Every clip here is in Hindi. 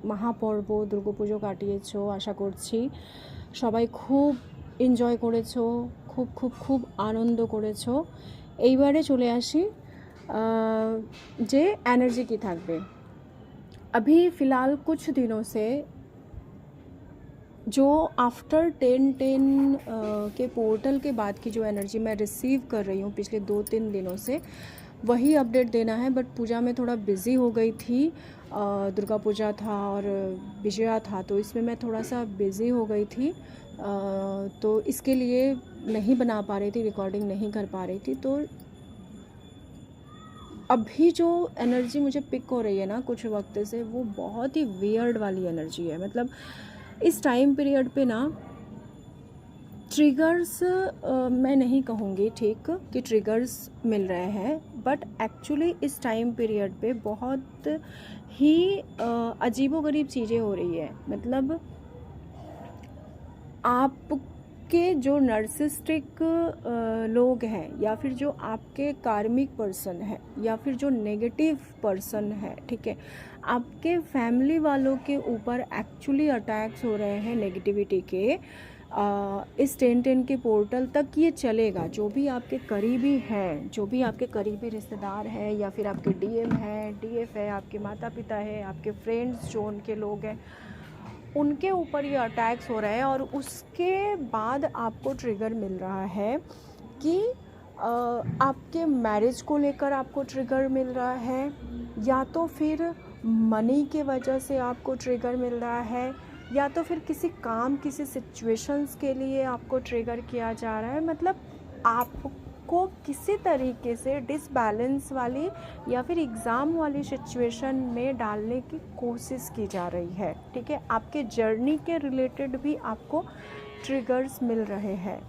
মহাপর্ব দুর্গাপুজো কাটিয়েছো, আশা করছি সবাই খুব এনজয় করেছো, খুব খুব খুব আনন্দ করেছো। এইবারে চলে আসি যে एनर्जी की থাকবে। अभी फ़िलहाल कुछ दिनों से जो आफ्टर 10-10 के पोर्टल के बाद की जो एनर्जी मैं रिसीव कर रही हूँ पिछले 2-3 दिनों से, वही अपडेट देना है। बट पूजा में थोड़ा बिज़ी हो गई थी, दुर्गा पूजा था और विजया था, तो इसमें मैं थोड़ा सा बिज़ी हो गई थी, तो इसके लिए नहीं बना पा रही थी, रिकॉर्डिंग नहीं कर पा रही थी। तो अभी जो एनर्जी मुझे पिक हो रही है ना कुछ वक्त से, वो बहुत ही वियर्ड वाली एनर्जी है। मतलब इस टाइम पीरियड पे ना ट्रिगर्स, मैं नहीं कहूँगी ठीक कि ट्रिगर्स मिल रहे हैं, बट एक्चुअली इस टाइम पीरियड पे बहुत ही अजीबोगरीब चीज़ें हो रही है। मतलब आपके जो नर्सिस्टिक लोग हैं, या फिर जो आपके कार्मिक पर्सन है, या फिर जो नेगेटिव पर्सन है, ठीक है, आपके फैमिली वालों के ऊपर एक्चुअली अटैक्स हो रहे हैं नेगेटिविटी के। इस 10-10 के पोर्टल तक ये चलेगा। जो भी आपके करीबी हैं, जो भी आपके करीबी रिश्तेदार हैं, या फिर आपके डीएम है, डीएफ है, आपके माता पिता है, आपके फ्रेंड्स जो उनके लोग हैं, उनके ऊपर ये अटैक्स हो रहे हैं। और उसके बाद आपको ट्रिगर मिल रहा है कि आपके मैरिज को लेकर आपको ट्रिगर मिल रहा है, या तो फिर मनी के वजह से आपको ट्रिगर मिल रहा है, या तो फिर किसी काम, किसी सिचुएशंस के लिए आपको ट्रिगर किया जा रहा है। मतलब आपको किसी तरीके से डिसबैलेंस वाली या फिर एग्ज़ाम वाली सिचुएशन में डालने की कोशिश की जा रही है, ठीक है। आपके जर्नी के रिलेटेड भी आपको ट्रिगर्स मिल रहे हैं,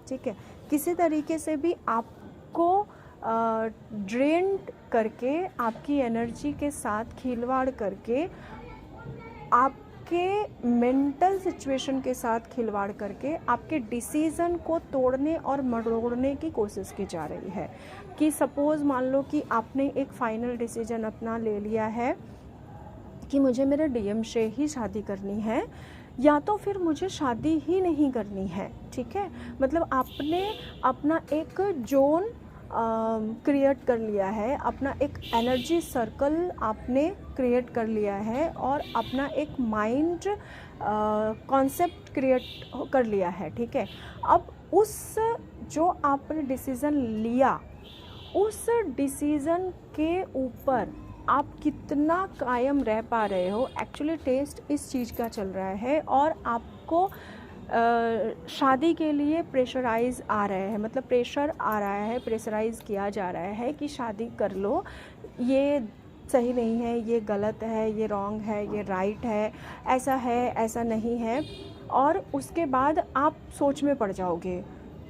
ठीक है। किसी तरीके से भी आपको ड्रेन करके, आपकी एनर्जी के साथ खिलवाड़ करके, आपके मेंटल सिचुएशन के साथ खिलवाड़ करके आपके डिसीज़न को तोड़ने और मरोड़ने की कोशिश की जा रही है। कि सपोज़ मान लो कि आपने एक फ़ाइनल डिसीजन अपना ले लिया है कि मुझे मेरे डीएम से ही शादी करनी है, या तो फिर मुझे शादी ही नहीं करनी है, ठीक है। मतलब आपने अपना एक जोन क्रिएट कर लिया है, अपना एक एनर्जी सर्कल आपने क्रिएट कर लिया है, और अपना एक माइंड कॉन्सेप्ट क्रिएट कर लिया है, ठीक है। अब उस जो आपने डिसीज़न लिया, उस डिसीज़न के ऊपर आप कितना कायम रह पा रहे हो, एक्चुअली टेस्ट इस चीज़ का चल रहा है। और आपको शादी के लिए प्रेशराइज़ आ रहे हैं, मतलब प्रेशर आ रहा है, प्रेशराइज़ किया जा रहा है कि शादी कर लो, ये सही नहीं है, ये गलत है, ये रॉन्ग है, ये राइट है, ऐसा नहीं है। और उसके बाद आप सोच में पड़ जाओगे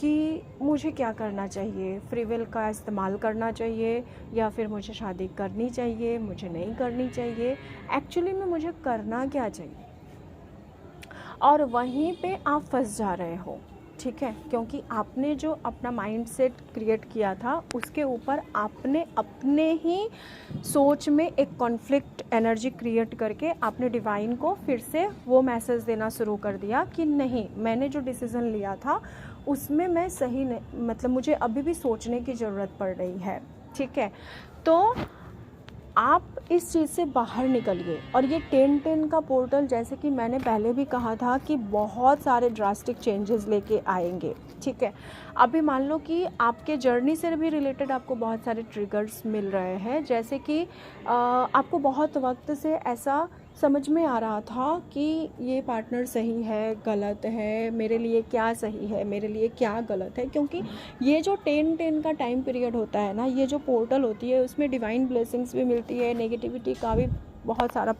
कि मुझे क्या करना चाहिए, फ्री विल का इस्तेमाल करना चाहिए, या फिर मुझे शादी करनी चाहिए, मुझे नहीं करनी चाहिए, एक्चुअली में मुझे करना क्या चाहिए। और वहीं पे आप फंस जा रहे हो, ठीक है, क्योंकि आपने जो अपना माइंडसेट क्रिएट किया था उसके ऊपर आपने अपने ही सोच में एक कॉन्फ्लिक्ट एनर्जी क्रिएट करके आपने डिवाइन को फिर से वो मैसेज देना शुरू कर दिया कि नहीं, मैंने जो डिसीज़न लिया था उसमें मैं सही नहीं, मतलब मुझे अभी भी सोचने की ज़रूरत पड़ रही है, ठीक है। तो आप इस चीज़ से बाहर निकलिए। और ये 10-10 का पोर्टल, जैसे कि मैंने पहले भी कहा था कि बहुत सारे ड्रास्टिक चेंजेस लेके आएंगे, ठीक है। अभी मान लो कि आपके जर्नी से भी रिलेटेड आपको बहुत सारे ट्रिगर्स मिल रहे हैं, जैसे कि आपको बहुत वक्त से ऐसा समझ में आ रहा था कि ये पार्टनर सही है, गलत है, मेरे लिए क्या सही है, मेरे लिए क्या गलत है। क्योंकि ये जो 10-10 का टाइम पीरियड होता है ना, ये जो पोर्टल होती है, उसमें डिवाइन ब्लेसिंग्स भी मिलती है, नेगेटिविटी का भी बहुत सारा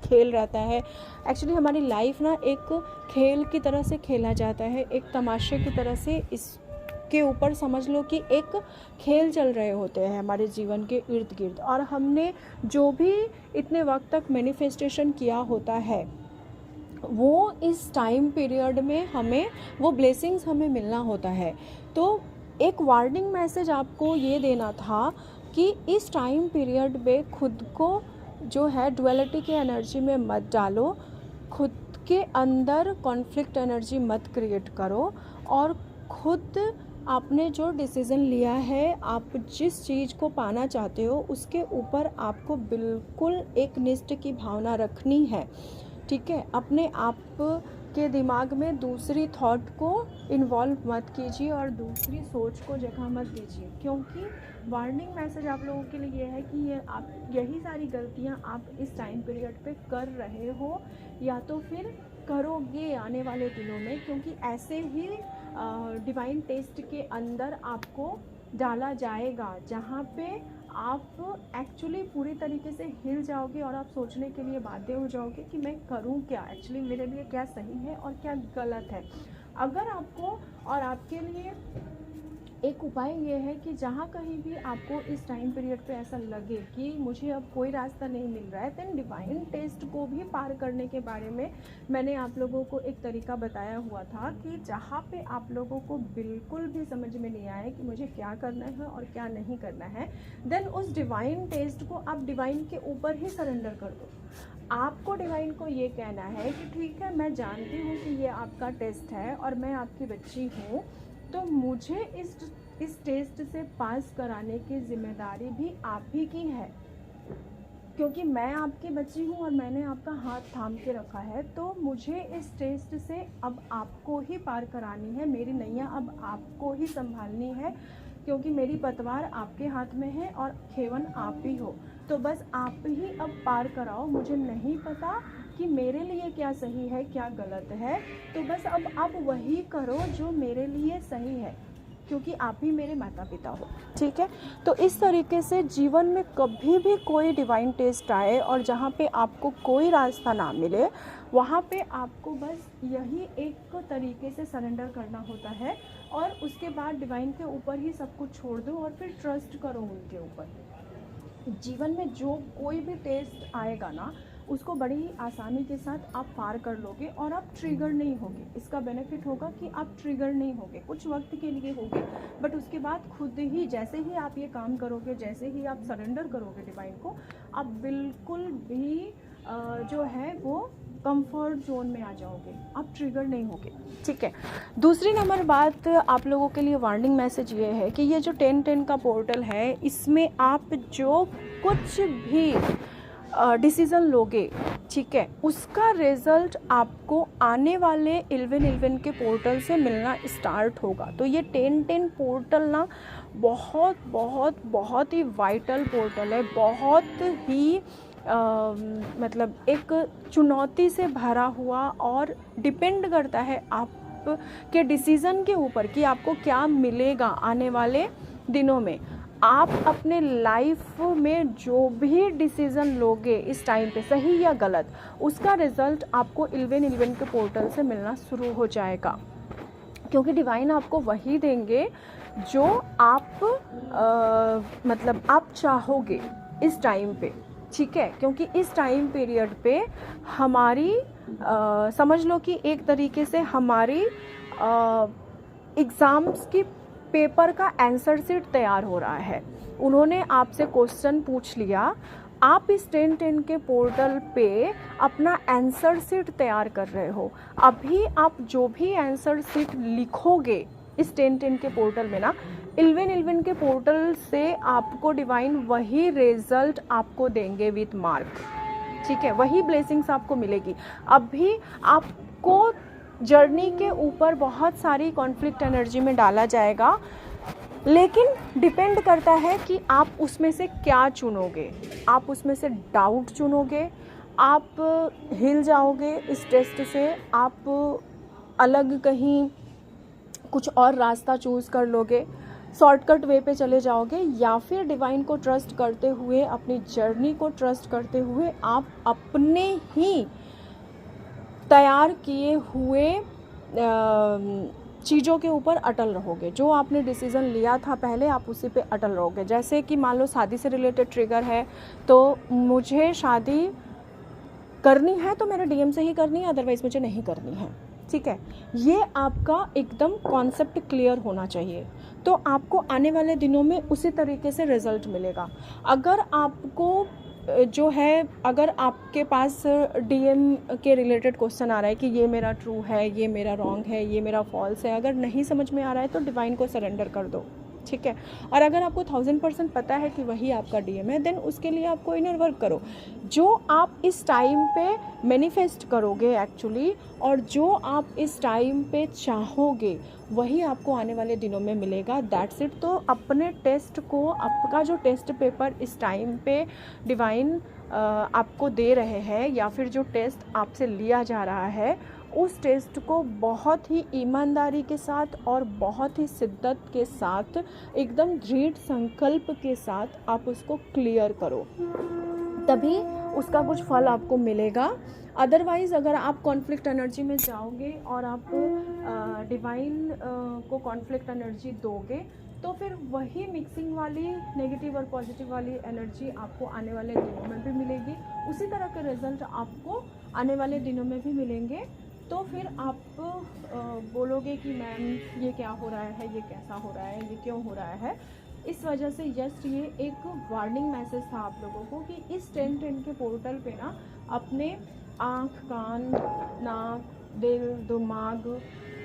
खेल रहता है। एक्चुअली हमारी लाइफ ना एक खेल की तरह से खेला जाता है, एक तमाशे की तरह से इसके ऊपर समझ लो कि एक खेल चल रहे होते हैं हमारे जीवन के इर्द गिर्द। और हमने जो भी इतने वक्त तक मैनिफेस्टेशन किया होता है, वो इस टाइम पीरियड में हमें वो ब्लेसिंग्स हमें मिलना होता है। तो एक वार्निंग मैसेज आपको ये देना था कि इस टाइम पीरियड में खुद को जो है डुअलिटी की एनर्जी में मत डालो, खुद के अंदर कॉन्फ्लिक्ट एनर्जी मत क्रिएट करो, और खुद आपने जो डिसीज़न लिया है, आप जिस चीज़ को पाना चाहते हो उसके ऊपर आपको बिल्कुल एक निष्ठ की भावना रखनी है, ठीक है। अपने आप के दिमाग में दूसरी थॉट को इन्वॉल्व मत कीजिए और दूसरी सोच को जगह मत दीजिए, क्योंकि वार्निंग मैसेज आप लोगों के लिए ये है कि ये आप यही सारी गलतियाँ आप इस टाइम पीरियड पे कर रहे हो या तो फिर करोगे आने वाले दिनों में, क्योंकि ऐसे ही डिवाइन टेस्ट के अंदर आपको डाला जाएगा जहाँ पे आप एक्चुअली पूरी तरीके से हिल जाओगे और आप सोचने के लिए बाध्य हो जाओगे कि मैं करूं क्या, एक्चुअली मेरे लिए क्या सही है और क्या गलत है। अगर आपको और आपके लिए एक उपाय ये है कि जहाँ कहीं भी आपको इस टाइम पीरियड पे ऐसा लगे कि मुझे अब कोई रास्ता नहीं मिल रहा है, देन डिवाइन टेस्ट को भी पार करने के बारे में मैंने आप लोगों को एक तरीका बताया हुआ था कि जहाँ पे आप लोगों को बिल्कुल भी समझ में नहीं आए कि मुझे क्या करना है और क्या नहीं करना है, देन उस डिवाइन टेस्ट को आप डिवाइन के ऊपर ही सरेंडर कर दो। आपको डिवाइन को ये कहना है कि ठीक है, मैं जानती हूँ कि ये आपका टेस्ट है और मैं आपकी बच्ची हूँ, तो मुझे इस टेस्ट से पास कराने की जिम्मेदारी भी आप ही की है, क्योंकि मैं आपकी बच्ची हूँ और मैंने आपका हाथ थाम के रखा है, तो मुझे इस टेस्ट से अब आपको ही पार करानी है, मेरी नैया अब आपको ही संभालनी है, क्योंकि मेरी पतवार आपके हाथ में है और खेवन आप ही हो, तो बस आप ही अब पार कराओ। मुझे नहीं पता कि मेरे लिए क्या सही है क्या गलत है, तो बस अब आप वही करो जो मेरे लिए सही है, क्योंकि आप ही मेरे माता पिता हो, ठीक है। तो इस तरीके से जीवन में कभी भी कोई डिवाइन टेस्ट आए और जहाँ पे आपको कोई रास्ता ना मिले, वहाँ पे आपको बस यही एक तरीके से सरेंडर करना होता है और उसके बाद डिवाइन के ऊपर ही सब कुछ छोड़ दो और फिर ट्रस्ट करो उनके ऊपर। जीवन में जो कोई भी टेस्ट आएगा ना, उसको बड़ी ही आसानी के साथ आप पार कर लोगे और आप ट्रिगर नहीं होगे। इसका बेनिफिट होगा कि आप ट्रिगर नहीं होगे, कुछ वक्त के लिए होगे, बट उसके बाद खुद ही जैसे ही आप ये काम करोगे, जैसे ही आप सरेंडर करोगे डिवाइन को, आप बिल्कुल भी जो है वो कंफर्ट जोन में आ जाओगे, आप ट्रिगर नहीं होगे, ठीक है। दूसरी नंबर बात आप लोगों के लिए वार्निंग मैसेज ये है कि ये जो 10-10 का पोर्टल है, इसमें आप जो कुछ भी डिसीज़न लोगे, ठीक है, उसका रिज़ल्ट आपको आने वाले 11-11 के पोर्टल से मिलना स्टार्ट होगा। तो ये 10-10 पोर्टल ना बहुत बहुत बहुत ही वाइटल पोर्टल है, बहुत ही मतलब एक चुनौती से भरा हुआ, और डिपेंड करता है आप के डिसीज़न के ऊपर कि आपको क्या मिलेगा आने वाले दिनों में। आप अपने लाइफ में जो भी डिसीज़न लोगे इस टाइम पे, सही या गलत, उसका रिज़ल्ट आपको 11-11 के पोर्टल से मिलना शुरू हो जाएगा, क्योंकि डिवाइन आपको वही देंगे जो आप मतलब आप चाहोगे इस टाइम पे, ठीक है। क्योंकि इस टाइम पीरियड पे हमारी समझ लो कि एक तरीके से हमारी एग्ज़ाम्स की पेपर का आंसर शीट तैयार हो रहा है। उन्होंने आपसे क्वेश्चन पूछ लिया, आप इस 10-10 के पोर्टल पे अपना आंसर शीट तैयार कर रहे हो। अभी आप जो भी आंसर शीट लिखोगे इस 10-10 के पोर्टल में ना, 11-11 के पोर्टल से आपको डिवाइन वही रिजल्ट आपको देंगे विथ मार्क, ठीक है, वही ब्लेसिंग्स आपको मिलेगी। अभी आपको जर्नी के ऊपर बहुत सारी कॉन्फ्लिक्ट एनर्जी में डाला जाएगा, लेकिन डिपेंड करता है कि आप उसमें से क्या चुनोगे। आप उसमें से डाउट चुनोगे, आप हिल जाओगे इस टेस्ट से, आप अलग कहीं कुछ और रास्ता चूज़ कर लोगे, शॉर्टकट वे पे चले जाओगे, या फिर डिवाइन को ट्रस्ट करते हुए, अपनी जर्नी को ट्रस्ट करते हुए आप अपने ही तैयार किए हुए चीज़ों के ऊपर अटल रहोगे। जो आपने डिसीज़न लिया था पहले, आप उसी पे अटल रहोगे। जैसे कि मान लो शादी से रिलेटेड ट्रिगर है, तो मुझे शादी करनी है तो मेरे डीएम से ही करनी है, अदरवाइज़ मुझे नहीं करनी है, ठीक है। ये आपका एकदम कॉन्सेप्ट क्लियर होना चाहिए, तो आपको आने वाले दिनों में उसी तरीके से रिज़ल्ट मिलेगा। अगर आपको जो है, अगर आपके पास डीएम के रिलेटेड क्वेश्चन आ रहा है कि ये मेरा ट्रू है, ये मेरा रॉन्ग है, ये मेरा फॉल्स है, अगर नहीं समझ में आ रहा है तो डिवाइन को सरेंडर कर दो, ठीक है। और अगर आपको 1000% पता है कि वही आपका डीएम है, देन उसके लिए आपको इनर वर्क करो। जो आप इस टाइम पे मैनिफेस्ट करोगे एक्चुअली, और जो आप इस टाइम पे चाहोगे वही आपको आने वाले दिनों में मिलेगा। That's it. तो अपने टेस्ट को, आपका जो टेस्ट पेपर इस टाइम पे डिवाइन आपको दे रहे हैं, या फिर जो टेस्ट आपसे लिया जा रहा है, उस टेस्ट को बहुत ही ईमानदारी के साथ और बहुत ही शिद्दत के साथ, एकदम दृढ़ संकल्प के साथ आप उसको क्लियर करो, तभी उसका कुछ फल आपको मिलेगा। अदरवाइज़ अगर आप कॉन्फ्लिक्ट एनर्जी में जाओगे और आप डिवाइन को कॉन्फ्लिक्ट एनर्जी दोगे, तो फिर वही मिक्सिंग वाली नेगेटिव और पॉजिटिव वाली एनर्जी आपको आने वाले दिनों में भी मिलेगी। उसी तरह के रिजल्ट आपको आने वाले दिनों में भी मिलेंगे। तो फिर आप बोलोगे कि मैम ये क्या हो रहा है, ये कैसा हो रहा है, ये क्यों हो रहा है। इस वजह से जस्ट ये एक वार्निंग मैसेज था आप लोगों को कि इस 10-10 के पोर्टल पे ना अपने आँख, कान, नाक, दिल, दिमाग,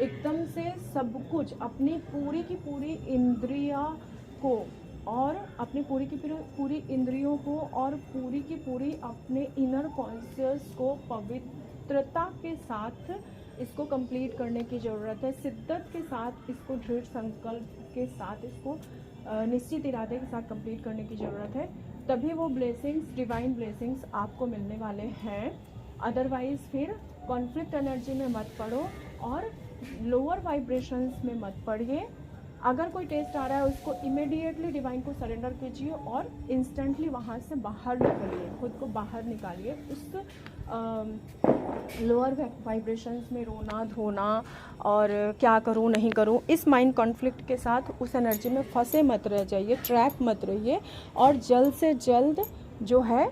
एकदम से सब कुछ, अपनी पूरी की पूरी इंद्रिया को, और अपनी पूरी की पूरी इंद्रियों को, और पूरी की पूरी अपने इनर कॉन्शियस को पवित्रता के साथ इसको कंप्लीट करने की ज़रूरत है। शिद्दत के साथ इसको, दृढ़ संकल्प के साथ इसको, निश्चित इरादे के साथ कंप्लीट करने की ज़रूरत है। तभी वो ब्लेसिंग्स, डिवाइन ब्लेसिंग्स आपको मिलने वाले हैं। अदरवाइज़ फिर कॉन्फ्लिक्ट एनर्जी में मत पड़ो और लोअर वाइब्रेशंस में मत पड़िए। अगर कोई टेस्ट आ रहा है उसको इमीडिएटली डिवाइन को सरेंडर कीजिए और इंस्टेंटली वहाँ से बाहर निकलिए, खुद को बाहर निकालिए। उस लोअर वाइब्रेशंस में रोना धोना और क्या करूँ नहीं करूँ, इस माइंड कॉन्फ्लिक्ट के साथ उस एनर्जी में फंसे मत रह जाइए, ट्रैप मत रहिए, और जल्द से जल्द जो है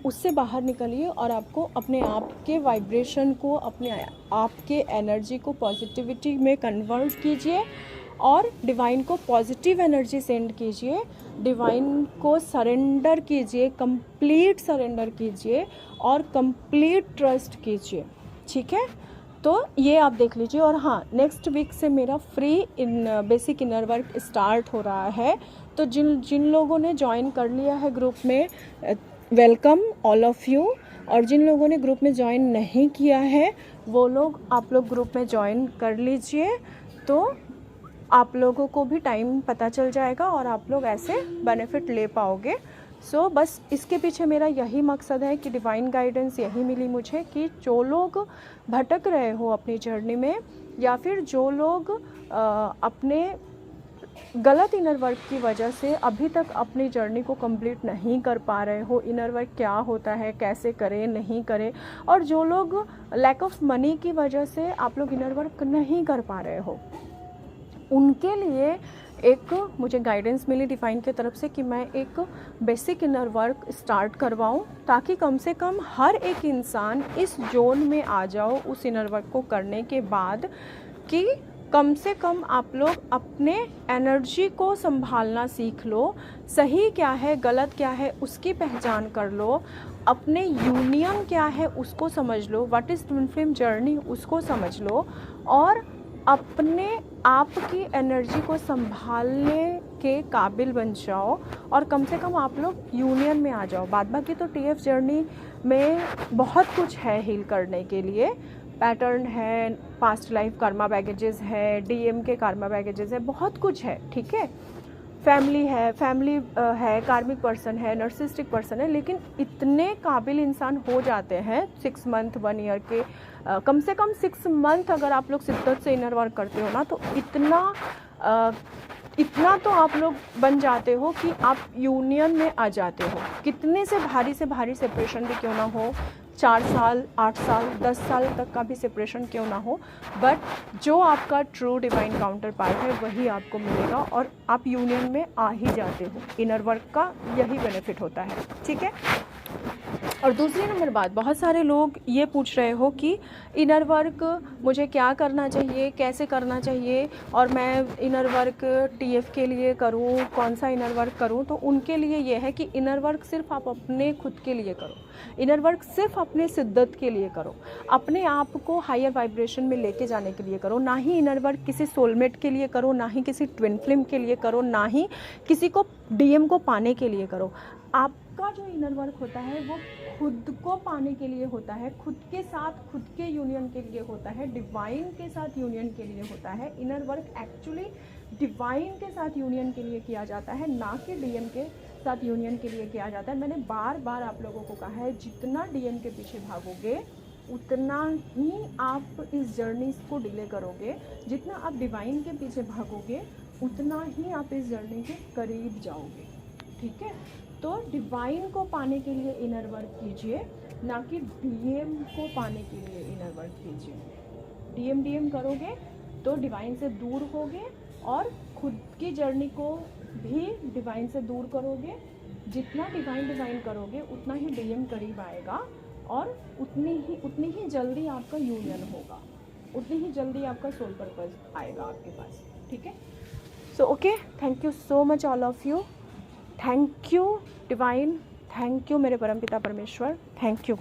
उससे बाहर निकलिए और आपको अपने आप के वाइब्रेशन को, अपने आपके एनर्जी को पॉजिटिविटी में कन्वर्ट कीजिए और डिवाइन को पॉजिटिव एनर्जी सेंड कीजिए। डिवाइन को सरेंडर कीजिए, कंप्लीट सरेंडर कीजिए और कंप्लीट ट्रस्ट कीजिए, ठीक है। तो ये आप देख लीजिए। और हाँ, नेक्स्ट वीक से मेरा free basic inner work start हो रहा है। तो जिन लोगों ने ज्वाइन कर लिया है ग्रुप में, वेलकम ऑल ऑफ़ यू। और जिन लोगों ने ग्रुप में ज्वाइन नहीं किया है वो लोग, आप लोग ग्रुप में ज्वाइन कर लीजिए, तो आप लोगों को भी टाइम पता चल जाएगा और आप लोग ऐसे बेनिफिट ले पाओगे। सो बस इसके पीछे मेरा यही मकसद है कि डिवाइन गाइडेंस यही मिली मुझे कि जो लोग भटक रहे हो अपनी जर्नी में, या फिर जो लोग अपने गलत इनर वर्क की वजह से अभी तक अपनी जर्नी को कंप्लीट नहीं कर पा रहे हो, इनर वर्क क्या होता है, कैसे करें नहीं करें, और जो लोग लैक ऑफ मनी की वजह से आप लोग इनर वर्क नहीं कर पा रहे हो, उनके लिए एक मुझे गाइडेंस मिली डिवाइन की तरफ से कि मैं एक बेसिक इनर वर्क स्टार्ट करवाऊं, ताकि कम से कम हर एक इंसान इस जोन में आ जाओ उस इनर वर्क को करने के बाद, कि कम से कम आप लोग अपने एनर्जी को संभालना सीख लो। सही क्या है, गलत क्या है, उसकी पहचान कर लो। अपने यूनियन क्या है उसको समझ लो, what is twin flame journey उसको समझ लो, और अपने आप की एनर्जी को संभालने के काबिल बन जाओ, और कम से कम आप लोग यूनियन में आ जाओ। बाद बाकी तो टीएफ जर्नी में बहुत कुछ है हील करने के लिए, पैटर्न है, पास्ट लाइफ कर्मा बैगेजेस है, डीएम के कर्मा बैगेजेस है, बहुत कुछ है, ठीक है। फैमिली है, कार्मिक पर्सन है, नर्सिस्टिक पर्सन है, लेकिन इतने काबिल इंसान हो जाते हैं 6 मंथ 1 ईयर के, कम से कम 6 मंथ अगर आप लोग शिद्दत से इनर वर्क करते हो ना, तो इतना तो आप लोग बन जाते हो कि आप यूनियन में आ जाते हो। कितने से भारी सेपरेशन भी क्यों ना हो, 4 साल 8 साल 10 साल तक का भी सेपरेशन क्यों ना हो, बट जो आपका ट्रू डिवाइन काउंटर पार्ट है वही आपको मिलेगा और आप यूनियन में आ ही जाते हो। इनर वर्क का यही बेनिफिट होता है, ठीक है। और दूसरी नंबर बात, बहुत सारे लोग ये पूछ रहे हो कि इनर वर्क मुझे क्या करना चाहिए, कैसे करना चाहिए, और मैं इनर वर्क टीएफ के लिए करूं, कौन सा इनर वर्क करूं। तो उनके लिए ये है कि इनर वर्क सिर्फ आप अपने खुद के लिए करो, इनर वर्क सिर्फ अपने शिद्दत के लिए करो, अपने आप को हायर वाइब्रेशन में लेके जाने के लिए करो। ना ही इनर वर्क किसी सोलमेट के लिए करो, ना ही किसी ट्विन फ्लेम के लिए करो, ना ही किसी को डीएम को पाने के लिए करो। आपका जो इनर वर्क होता है वो खुद को पाने के लिए होता है, खुद के साथ खुद के यूनियन के लिए होता है, डिवाइन के साथ यूनियन के लिए होता है। इनर वर्क एक्चुअली डिवाइन के साथ यूनियन के लिए किया जाता है, ना कि डीएम के साथ यूनियन के लिए किया जाता है। मैंने बार बार आप लोगों को कहा है, जितना डीएम के पीछे भागोगे उतना ही आप इस जर्नी को डिले करोगे, जितना आप डिवाइन के पीछे भागोगे उतना ही आप इस जर्नी के करीब जाओगे। ठीक है, तो डिवाइन को पाने के लिए इनर वर्क कीजिए, ना कि डीएम को पाने के लिए इनर वर्क कीजिए। डीएम करोगे तो डिवाइन से दूर होगे और खुद की जर्नी को भी डिवाइन से दूर करोगे। जितना डिवाइन करोगे उतना ही डीएम करीब आएगा और उतनी ही जल्दी आपका यूनियन होगा, उतनी ही जल्दी आपका सोल पर्पस आएगा आपके पास। ठीक है, so okay, thank you so much all of you. Thank you divine, thank you मेरे परमपिता परमेश्वर, थैंक यू।